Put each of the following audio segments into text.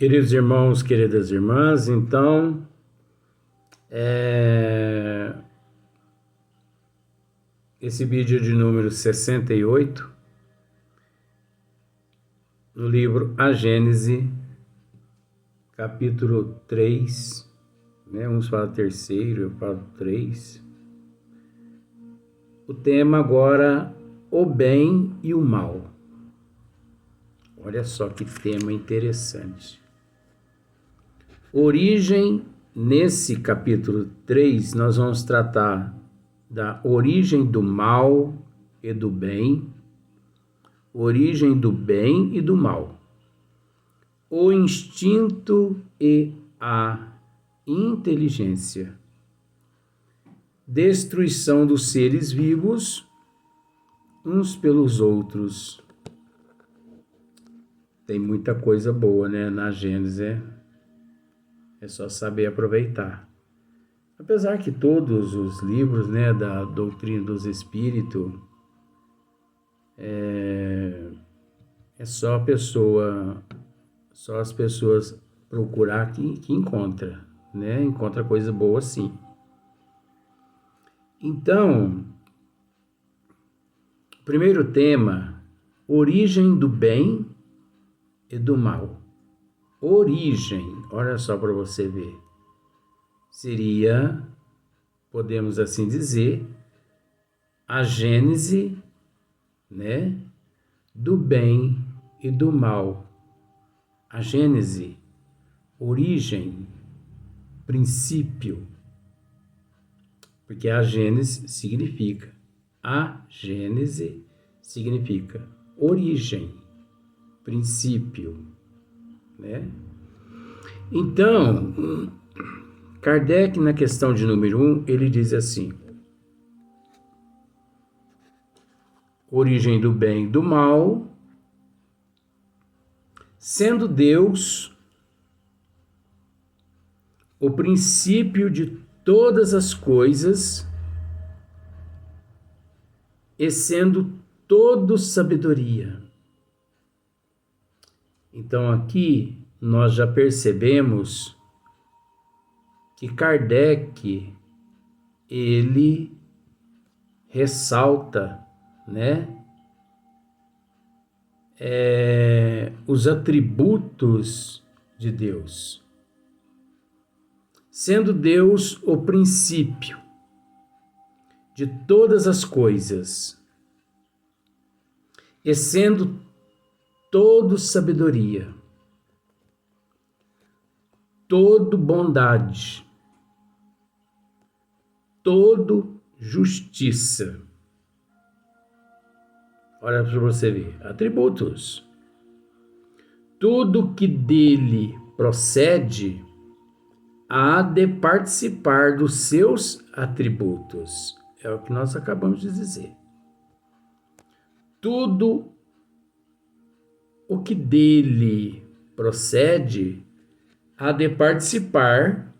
Queridos irmãos, queridas irmãs, então, esse vídeo de número 68, no livro A Gênese, capítulo 3, né? Uns falam terceiro, eu falo 3. O tema agora, o bem e o mal. Olha só que tema interessante. Origem, nesse capítulo 3, nós vamos tratar da origem do mal e do bem, origem do bem e do mal, o instinto e a inteligência, destruição dos seres vivos uns pelos outros. Tem muita coisa boa, né, na Gênese. É só saber aproveitar. Apesar que todos os livros, né, da doutrina dos espíritos, é só as pessoas procurar que encontra, né? Encontra coisa boa sim. Então, o primeiro tema, origem do bem e do mal. Origem, olha só para você ver, seria, podemos assim dizer, a gênese, né, do bem e do mal. A gênese, origem, princípio, porque a gênese significa origem, princípio, né? Então, Kardec, na questão de número 1, ele diz assim: origem do bem e do mal, sendo Deus o princípio de todas as coisas e sendo todo sabedoria. Então aqui nós já percebemos que Kardec, ele ressalta, né, os atributos de Deus. Sendo Deus o princípio de todas as coisas e sendo todo sabedoria, todo bondade, todo justiça. Olha para você ver, atributos. Tudo que dele procede há de participar dos seus atributos. É o que nós acabamos de dizer. Tudo o que dele procede há de participar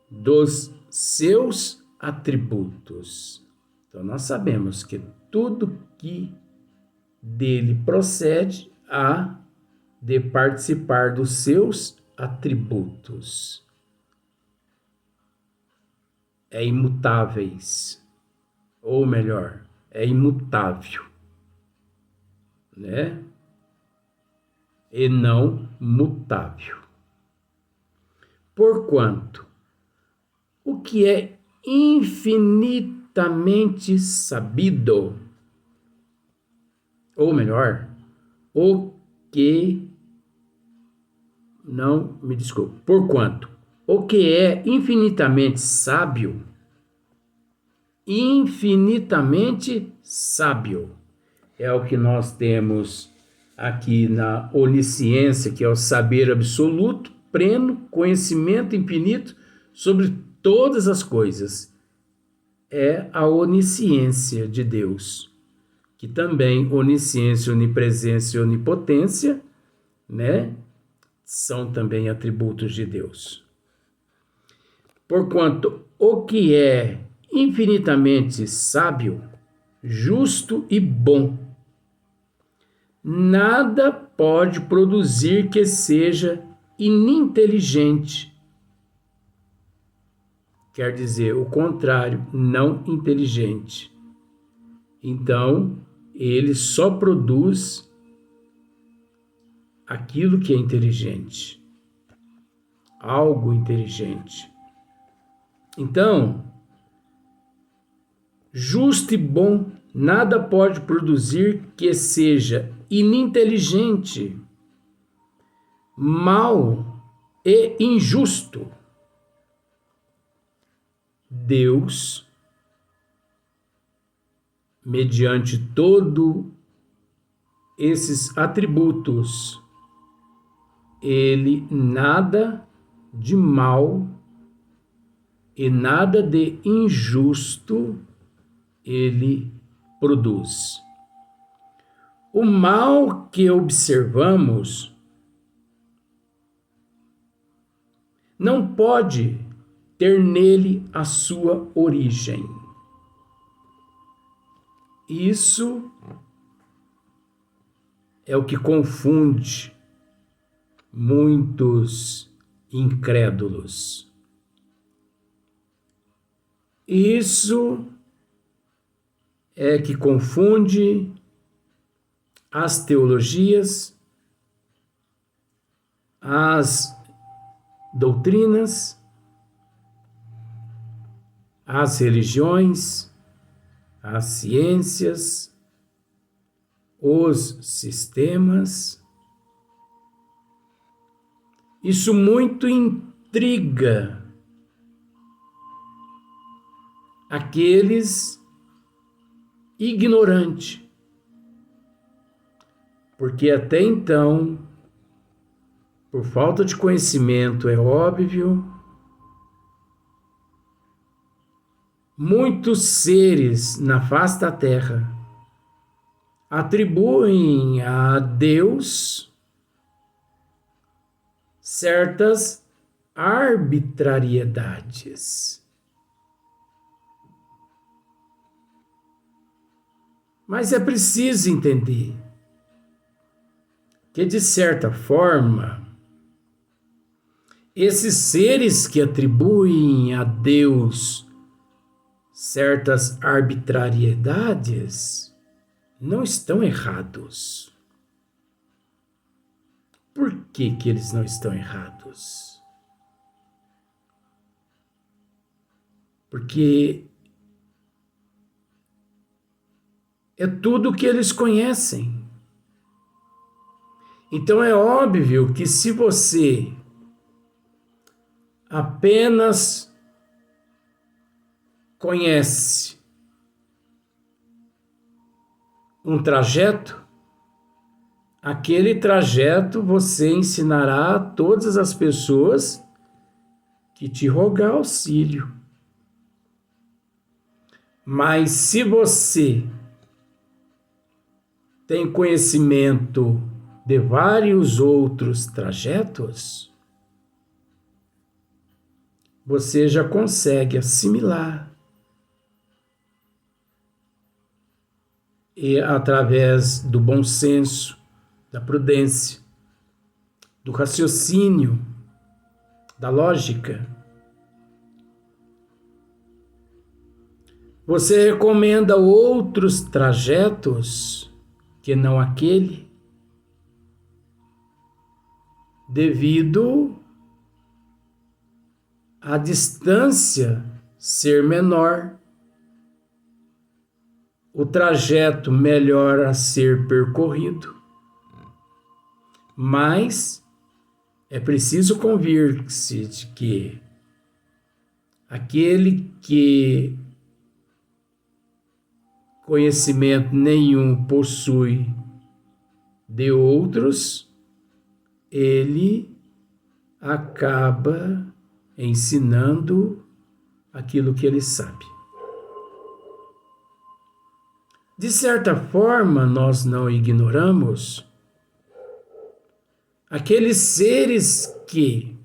dos seus atributos. Então, nós sabemos que tudo que dele procede há de participar dos seus atributos. É imutáveis, ou melhor, é imutável, né? E não mutável. Porquanto, o que é infinitamente sabido, ou melhor, porquanto, o que é infinitamente sábio, é o que nós temos aqui na onisciência, que é o saber absoluto, pleno, conhecimento infinito sobre todas as coisas. É a onisciência de Deus, que também onisciência, onipresença e onipotência, né, são também atributos de Deus. Porquanto o que é infinitamente sábio, justo e bom, nada pode produzir que seja ininteligente. Quer dizer, o contrário, não inteligente. Então, ele só produz aquilo que é inteligente, algo inteligente. Então, justo e bom, nada pode produzir que seja ininteligente, mal e injusto. Deus, mediante todos esses atributos, ele nada de mal e nada de injusto ele produz. O mal que observamos não pode ter nele a sua origem. Isso é o que confunde muitos incrédulos. Isso é que confunde as teologias, as doutrinas, as religiões, as ciências, os sistemas. Isso muito intriga aqueles ignorantes, porque até então, por falta de conhecimento, é óbvio, muitos seres na face da terra atribuem a Deus certas arbitrariedades. Mas é preciso entender que, de certa forma, esses seres que atribuem a Deus certas arbitrariedades não estão errados. Por que que eles não estão errados? Porque é tudo o que eles conhecem. Então é óbvio que se você apenas conhece um trajeto, aquele trajeto você ensinará a todas as pessoas que te rogar auxílio. Mas se você tem conhecimento de vários outros trajetos, você já consegue assimilar. E através do bom senso, da prudência, do raciocínio, da lógica, você recomenda outros trajetos que não aquele, devido à distância ser menor, o trajeto melhor a ser percorrido. Mas é preciso convir-se de que aquele que conhecimento nenhum possui de outros, ele acaba ensinando aquilo que ele sabe. De certa forma, nós não ignoramos aqueles seres que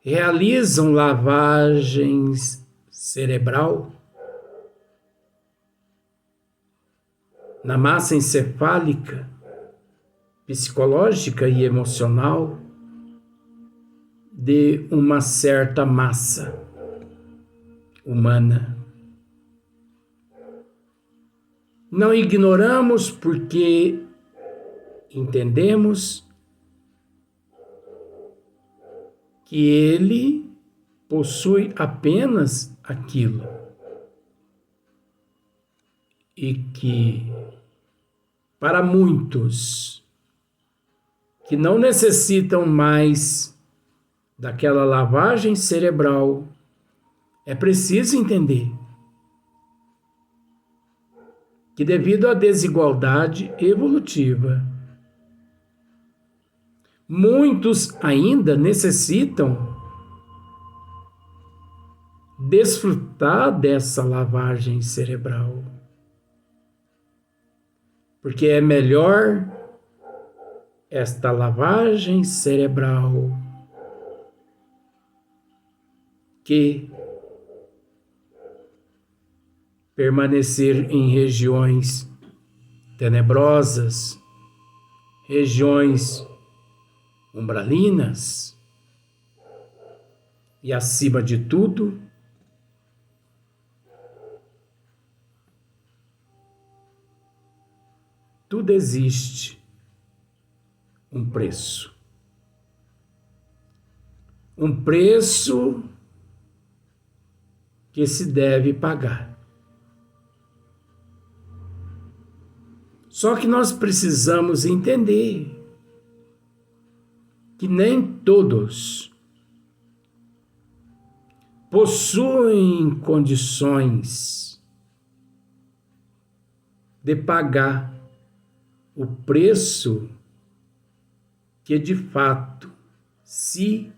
realizam lavagens cerebral na massa encefálica, psicológica e emocional de uma certa massa humana. Não ignoramos porque entendemos que ele possui apenas aquilo e que, para muitos que não necessitam mais daquela lavagem cerebral, é preciso entender que, devido à desigualdade evolutiva, muitos ainda necessitam desfrutar dessa lavagem cerebral, porque é melhor esta lavagem cerebral que permanecer em regiões tenebrosas, regiões umbralinas e, acima de tudo, tudo existe um preço. Um preço que se deve pagar. Só que nós precisamos entender que nem todos possuem condições de pagar o preço que de fato se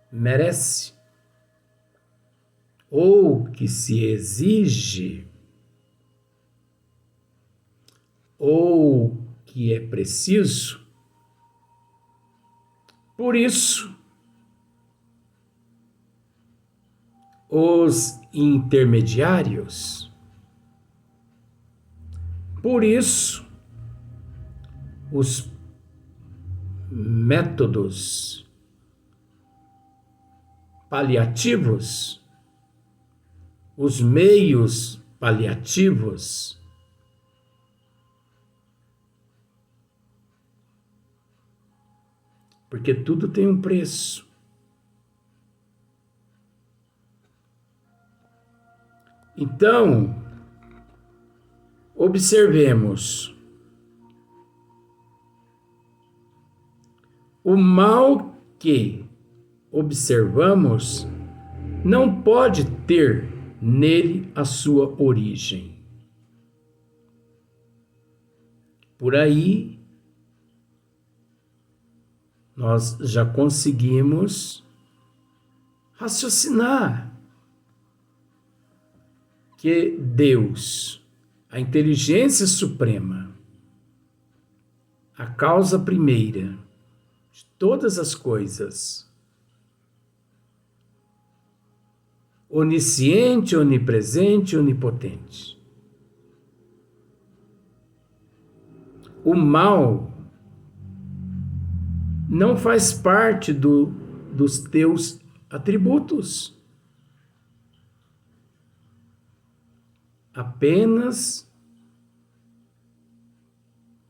merece ou que se exige ou que é preciso. Por isso, os intermediários, por isso, os métodos paliativos, os meios paliativos, porque tudo tem um preço. Então, observemos. O mal que observamos não pode ter nele a sua origem. Por aí, nós já conseguimos raciocinar que Deus, a inteligência suprema, a causa primeira de todas as coisas, onisciente, onipresente, onipotente. O mal não faz parte dos teus atributos. Apenas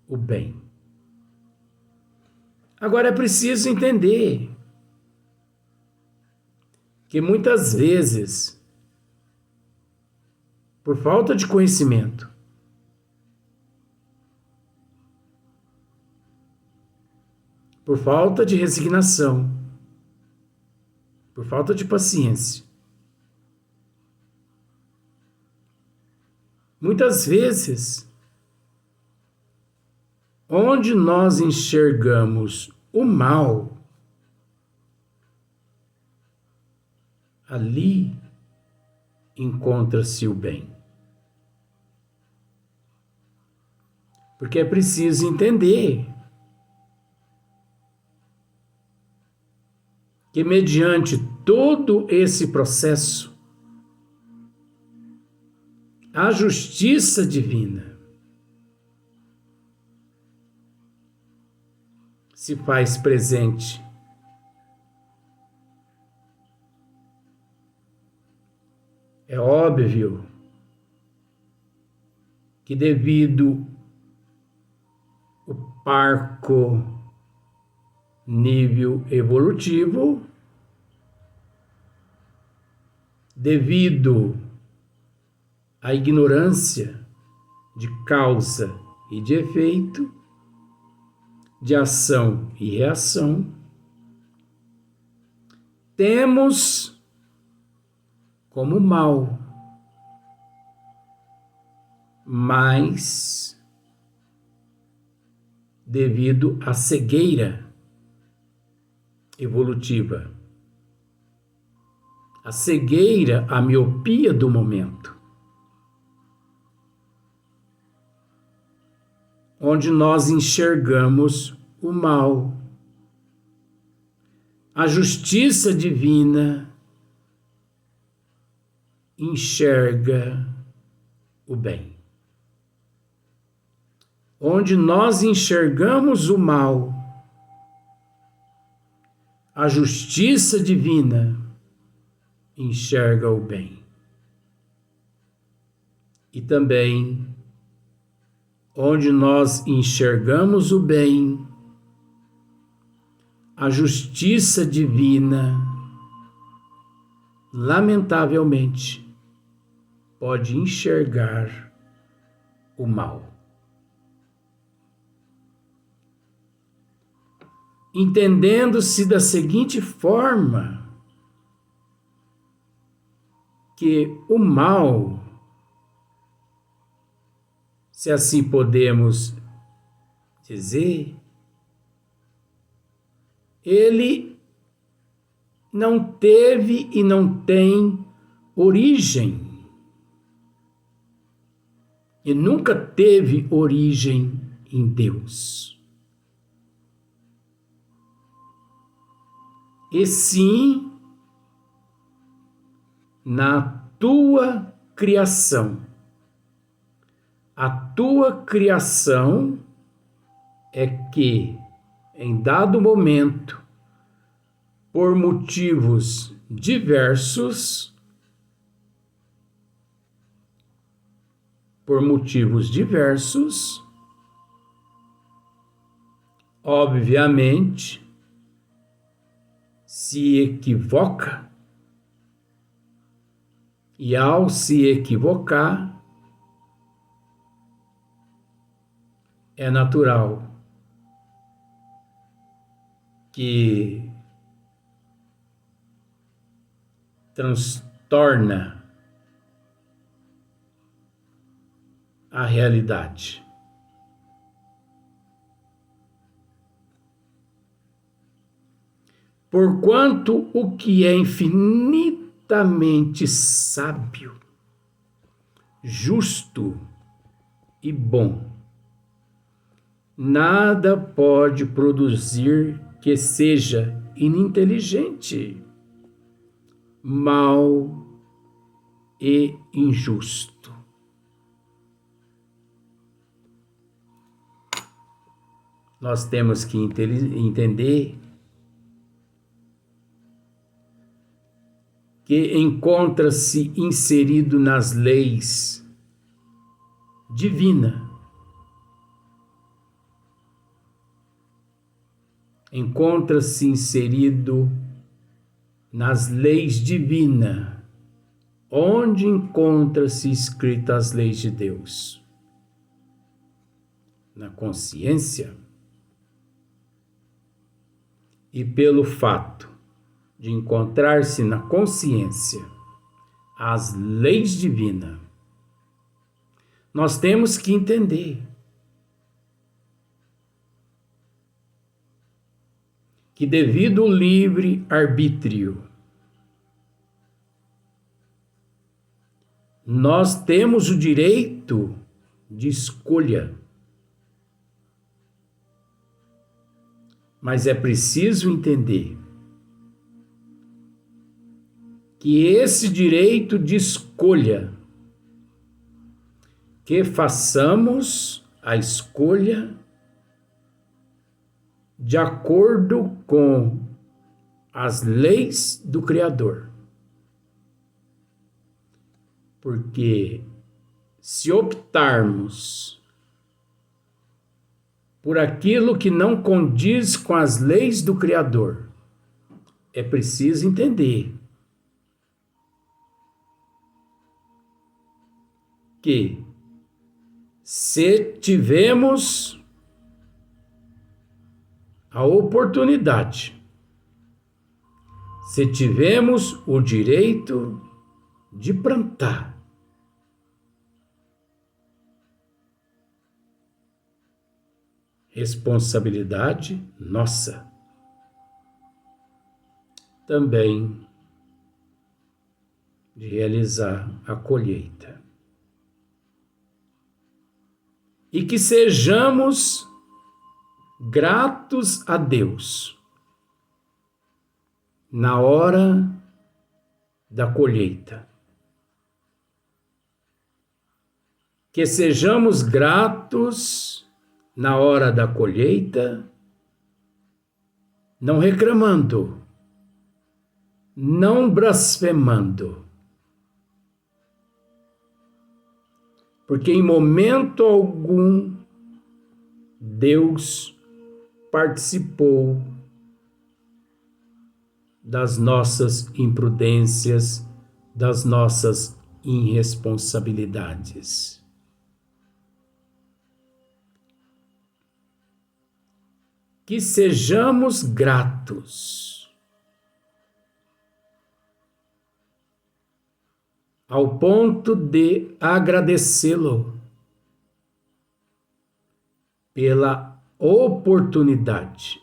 o bem. Agora é preciso entender que muitas vezes, por falta de conhecimento, por falta de resignação, por falta de paciência, muitas vezes, onde nós enxergamos o mal, ali encontra-se o bem. Porque é preciso entender que, mediante todo esse processo, a justiça divina se faz presente. É óbvio que devido ao parco nível evolutivo, devido à ignorância de causa e de efeito, de ação e reação, temos como mal, mas devido à cegueira evolutiva, a cegueira, a miopia do momento, onde nós enxergamos o mal. A justiça divina enxerga o bem. Onde nós enxergamos o mal, a justiça divina enxerga o bem. E também, onde nós enxergamos o bem, a justiça divina, lamentavelmente, pode enxergar o mal. Entendendo-se da seguinte forma, que o mal, se assim podemos dizer, ele não teve e não tem origem. E nunca teve origem em Deus. E sim na tua criação. A tua criação é que, em dado momento, por motivos diversos, obviamente, se equivoca, e ao se equivocar, é natural que transtorna a realidade. Porquanto o que é infinitamente sábio, justo e bom, nada pode produzir que seja ininteligente, mau e injusto. Nós temos que entender que encontra-se inserido nas leis divinas. Encontra-se inserido nas leis divinas. Onde encontra-se escritas as leis de Deus? Na consciência. E pelo fato de encontrar-se na consciência as leis divinas, nós temos que entender que, devido ao livre arbítrio, nós temos o direito de escolha. Mas é preciso entender que esse direito de escolha, que façamos a escolha de acordo com as leis do Criador. Porque se optarmos por aquilo que não condiz com as leis do Criador, é preciso entender que se tivemos a oportunidade, se tivemos o direito de plantar, responsabilidade nossa também de realizar a colheita. E que sejamos gratos a Deus na hora da colheita. Que sejamos gratos na hora da colheita, não reclamando, não blasfemando. Porque em momento algum Deus participou das nossas imprudências, das nossas irresponsabilidades. Que sejamos gratos ao ponto de agradecê-lo pela oportunidade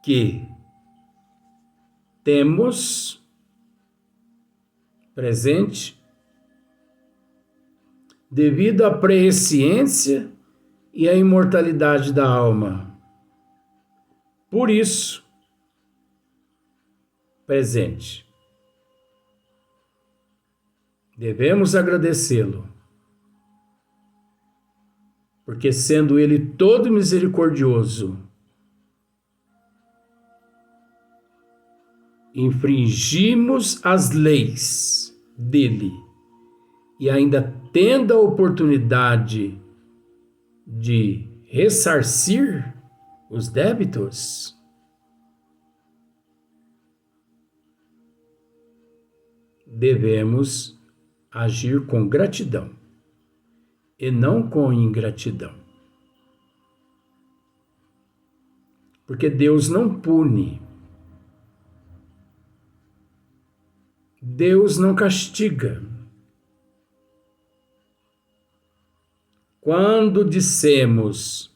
que temos presente devido à presciência e à imortalidade da alma. Por isso, presente, devemos agradecê-lo, porque sendo Ele todo misericordioso, infringimos as leis dele e ainda tendo a oportunidade de ressarcir os débitos, devemos agir com gratidão e não com ingratidão. Porque Deus não pune, Deus não castiga. Quando dissemos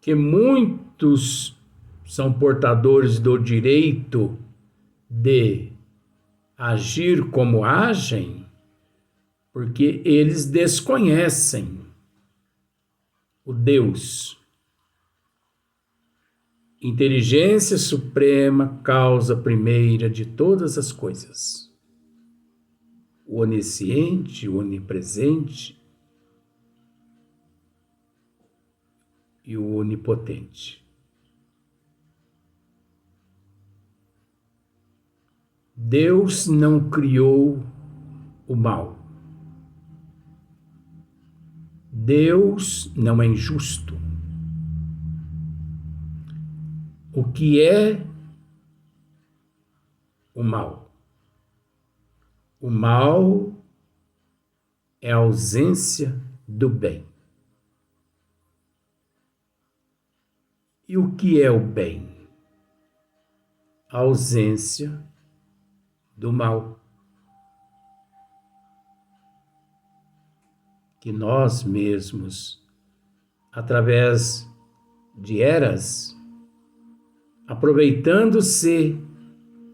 que muitos são portadores do direito de agir como agem, porque eles desconhecem o Deus, inteligência suprema, causa primeira de todas as coisas, o onisciente, o onipresente e o onipotente. Deus não criou o mal. Deus não é injusto. O que é o mal? O mal é a ausência do bem. E o que é o bem? A ausência do mal. Que nós mesmos, através de eras, aproveitando-se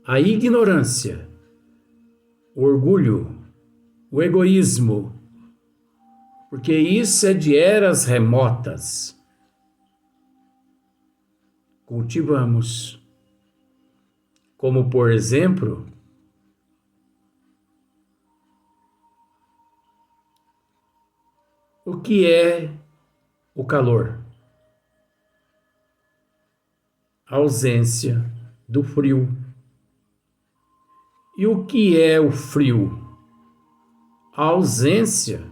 a ignorância, o orgulho, o egoísmo, porque isso é de eras remotas, cultivamos, como por exemplo, O que é o calor? A ausência do frio. E o que é o frio? A ausência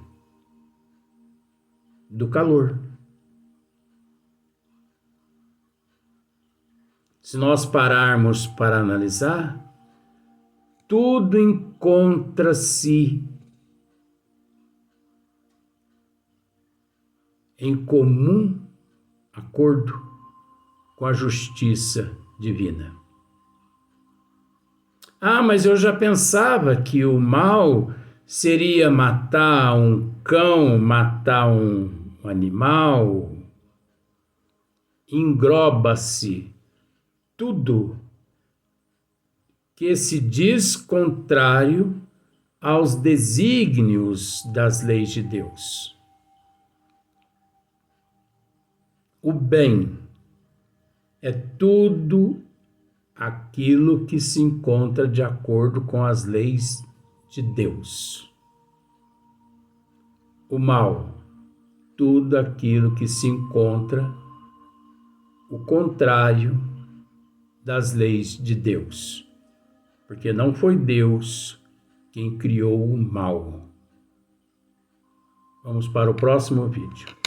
do calor. Se nós pararmos para analisar, tudo encontra-se em comum acordo com a justiça divina. Ah, mas eu já pensava que o mal seria matar um cão, matar um animal. Engloba-se tudo que se diz contrário aos desígnios das leis de Deus. O bem é tudo aquilo que se encontra de acordo com as leis de Deus. O mal, tudo aquilo que se encontra o contrário das leis de Deus. Porque não foi Deus quem criou o mal. Vamos para o próximo vídeo.